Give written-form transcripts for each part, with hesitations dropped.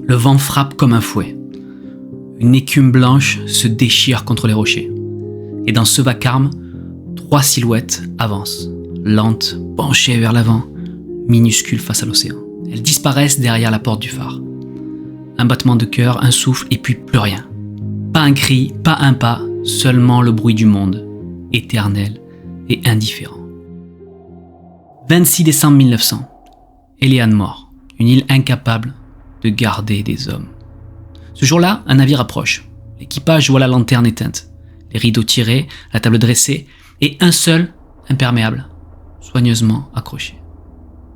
Le vent frappe comme un fouet. Une écume blanche se déchire contre les rochers. Et dans ce vacarme, 3 silhouettes avancent, lentes, penchées vers l'avant, minuscules face à l'océan. Elles disparaissent derrière la porte du phare. Un battement de cœur, un souffle et puis plus rien. Pas un cri, pas un pas, seulement le bruit du monde, éternel et indifférent. 26 décembre 1900. Eleanor, une île incapable de garder des hommes. Ce jour-là, un navire approche. L'équipage voit la lanterne éteinte, les rideaux tirés, la table dressée et un seul imperméable, soigneusement accroché.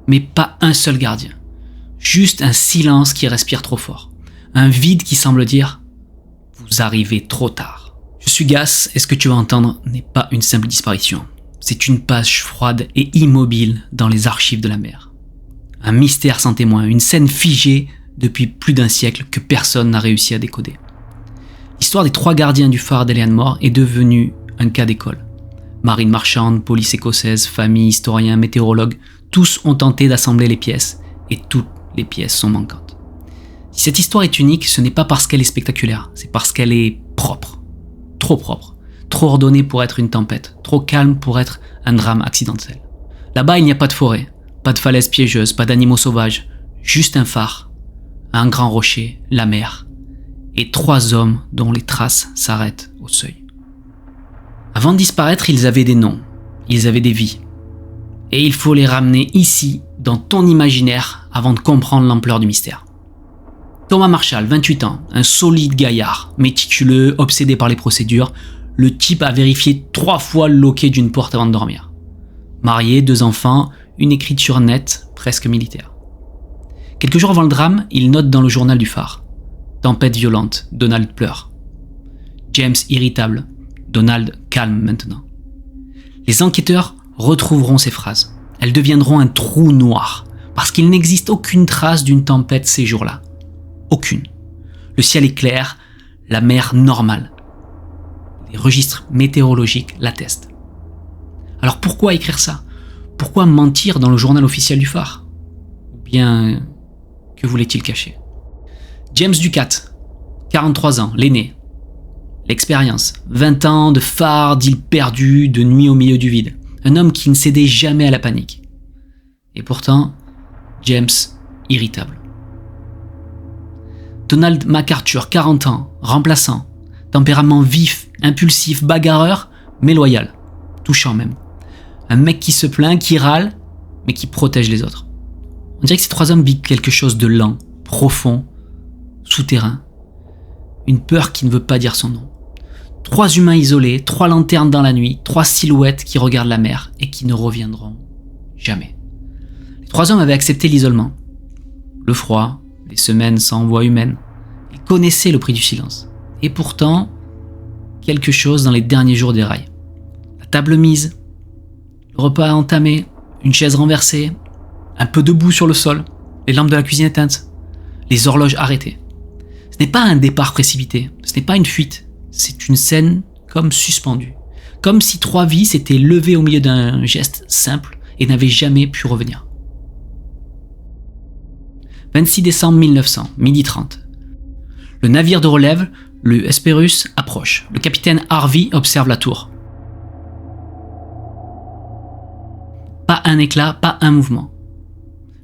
Mais pas un seul gardien. Juste un silence qui respire trop fort. Un vide qui semble dire « Vous arrivez trop tard ». Je suis Gas et ce que tu vas entendre n'est pas une simple disparition. C'est une page froide et immobile dans les archives de la mer. Un mystère sans témoin, une scène figée depuis plus d'un siècle que personne n'a réussi à décoder. L'histoire des 3 gardiens du phare d'Eleanor est devenue un cas d'école. Marine marchande, police écossaise, famille, historiens, météorologues, tous ont tenté d'assembler les pièces et toutes les pièces sont manquantes. Si cette histoire est unique, ce n'est pas parce qu'elle est spectaculaire, c'est parce qu'elle est propre, trop ordonnée pour être une tempête, trop calme pour être un drame accidentel. Là-bas, il n'y a pas de forêt, pas de falaises piégeuses, pas d'animaux sauvages, juste un phare, un grand rocher, la mer, et 3 hommes dont les traces s'arrêtent au seuil. Avant de disparaître, ils avaient des noms, ils avaient des vies. Et il faut les ramener ici, dans ton imaginaire, avant de comprendre l'ampleur du mystère. Thomas Marshall, 28 ans, un solide gaillard, méticuleux, obsédé par les procédures, le type a vérifié 3 fois le loquet d'une porte avant de dormir. Marié, 2 enfants, une écriture nette, presque militaire. Quelques jours avant le drame, il note dans le journal du phare. Tempête violente, Donald pleure. James irritable, Donald calme maintenant. Les enquêteurs retrouveront ces phrases. Elles deviendront un trou noir, parce qu'il n'existe aucune trace d'une tempête ces jours-là. Aucune. Le ciel est clair, la mer normale. Les registres météorologiques l'attestent. Alors pourquoi écrire ça ? Pourquoi mentir dans le journal officiel du phare ? Ou bien, que voulait-il cacher ? James Ducat, 43 ans, l'aîné. L'expérience, 20 ans de phare, d'île perdue, de nuit au milieu du vide. Un homme qui ne cédait jamais à la panique. Et pourtant, James, irritable. Donald MacArthur, 40 ans, remplaçant. Tempérament vif, impulsif, bagarreur, mais loyal. Touchant même. Un mec qui se plaint, qui râle, mais qui protège les autres. On dirait que ces 3 hommes vivent quelque chose de lent, profond, souterrain. Une peur qui ne veut pas dire son nom. 3 humains isolés, 3 lanternes dans la nuit, 3 silhouettes qui regardent la mer et qui ne reviendront jamais. Les 3 hommes avaient accepté l'isolement. Le froid, les semaines sans voix humaine. Ils connaissaient le prix du silence. Et pourtant, quelque chose dans les derniers jours des rails. La table mise, le repas entamé, une chaise renversée, un peu de boue sur le sol, les lampes de la cuisine éteintes, les horloges arrêtées. Ce n'est pas un départ précipité, ce n'est pas une fuite, c'est une scène comme suspendue. Comme si 3 vies s'étaient levées au milieu d'un geste simple et n'avaient jamais pu revenir. 26 décembre 1900, 12h30. Le navire de relève, le Hesperus, approche. Le capitaine Harvey observe la tour. Pas un éclat, pas un mouvement.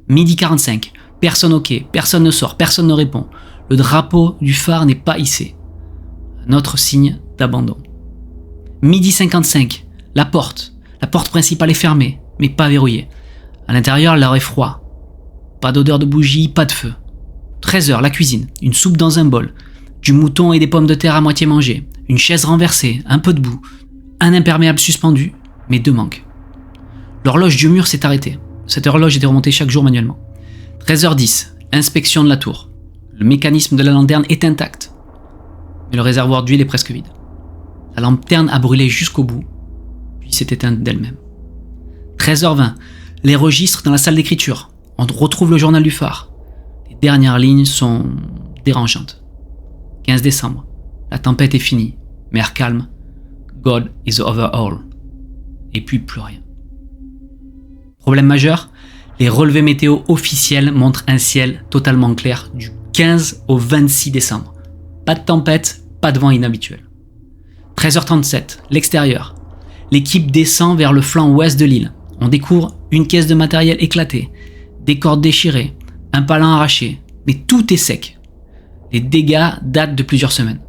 12h45, personne au quai, personne ne sort, personne ne répond. Le drapeau du phare n'est pas hissé. Un autre signe d'abandon. 12h55, la porte principale est fermée, mais pas verrouillée. À l'intérieur, l'air est froid. Pas d'odeur de bougie, pas de feu. 13h, la cuisine, une soupe dans un bol, du mouton et des pommes de terre à moitié mangées, une chaise renversée, un peu de boue, un imperméable suspendu, mais 2 manques. L'horloge du mur s'est arrêtée. Cette horloge était remontée chaque jour manuellement. 13h10, inspection de la tour. Le mécanisme de la lanterne est intact, mais le réservoir d'huile est presque vide. La lanterne a brûlé jusqu'au bout, puis s'est éteinte d'elle-même. 13h20, les registres dans la salle d'écriture. On retrouve le journal du phare. Les dernières lignes sont dérangeantes. 15 décembre, la tempête est finie, mer calme, God is over all. Et puis plus rien. Problème majeur, les relevés météo officiels montrent un ciel totalement clair du 15 au 26 décembre. Pas de tempête, pas de vent inhabituel. 13h37, l'extérieur. L'équipe descend vers le flanc ouest de l'île. On découvre une caisse de matériel éclatée, des cordes déchirées, un palan arraché, mais tout est sec. Les dégâts datent de plusieurs semaines.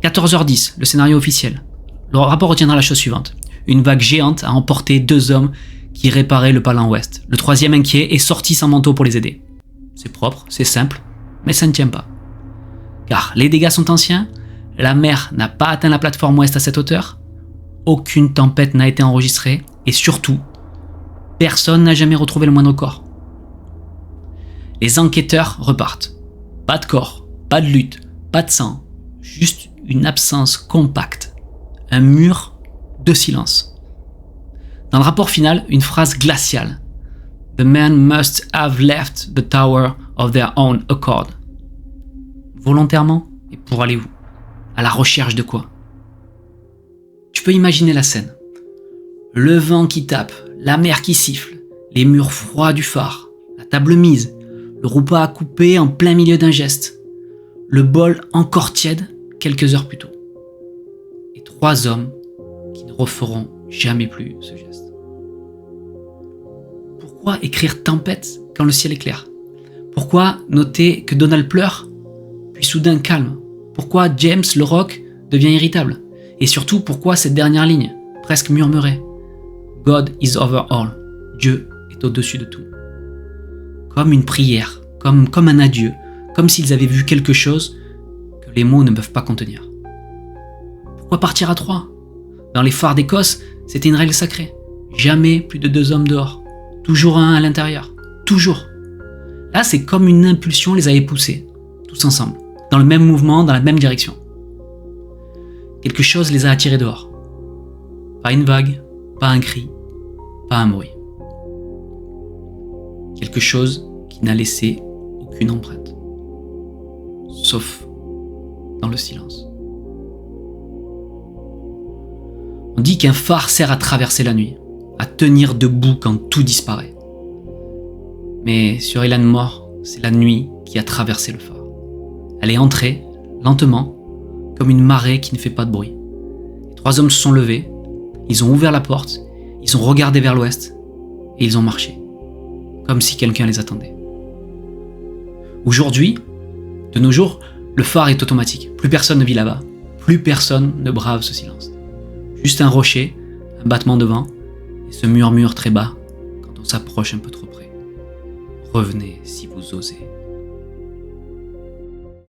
14h10, le scénario officiel. Le rapport retiendra la chose suivante. Une vague géante a emporté 2 hommes qui réparaient le palan ouest. Le troisième inquiet est sorti sans manteau pour les aider. C'est propre, c'est simple, mais ça ne tient pas. Car les dégâts sont anciens, la mer n'a pas atteint la plateforme ouest à cette hauteur, aucune tempête n'a été enregistrée, et surtout, personne n'a jamais retrouvé le moindre corps. Les enquêteurs repartent. Pas de corps, pas de lutte, pas de sang, juste une absence compacte. Un mur de silence. Dans le rapport final, une phrase glaciale. The men must have left the tower of their own accord. Volontairement, et pour aller où? À la recherche de quoi? Tu peux imaginer la scène. Le vent qui tape, la mer qui siffle, les murs froids du phare, la table mise, le repas à couper en plein milieu d'un geste, le bol encore tiède quelques heures plus tôt. Et 3 hommes qui ne referont jamais plus ce geste. Pourquoi écrire tempête quand le ciel est clair? Pourquoi noter que Donald pleure, puis soudain calme? Pourquoi James le rock devient irritable? Et surtout, pourquoi cette dernière ligne, presque murmurée? God is over all. Dieu est au-dessus de tout. Comme une prière, comme un adieu, comme s'ils avaient vu quelque chose que les mots ne peuvent pas contenir. Pourquoi partir à 3? Dans les phares d'Écosse, c'était une règle sacrée. Jamais plus de 2 hommes dehors. Toujours un à l'intérieur. Toujours. Là, c'est comme une impulsion les avait poussés, tous ensemble, dans le même mouvement, dans la même direction. Quelque chose les a attirés dehors. Pas une vague, pas un cri, pas un bruit. Quelque chose qui n'a laissé aucune empreinte. Sauf dans le silence. On dit qu'un phare sert à traverser la nuit, à tenir debout quand tout disparaît. Mais sur Isle Mort, c'est la nuit qui a traversé le phare. Elle est entrée, lentement, comme une marée qui ne fait pas de bruit. Les 3 hommes se sont levés, ils ont ouvert la porte, ils ont regardé vers l'ouest, et ils ont marché, comme si quelqu'un les attendait. Aujourd'hui, de nos jours, le phare est automatique. Plus personne ne vit là-bas, plus personne ne brave ce silence. Juste un rocher, un battement de vent, et ce murmure très bas quand on s'approche un peu trop près. Revenez si vous osez.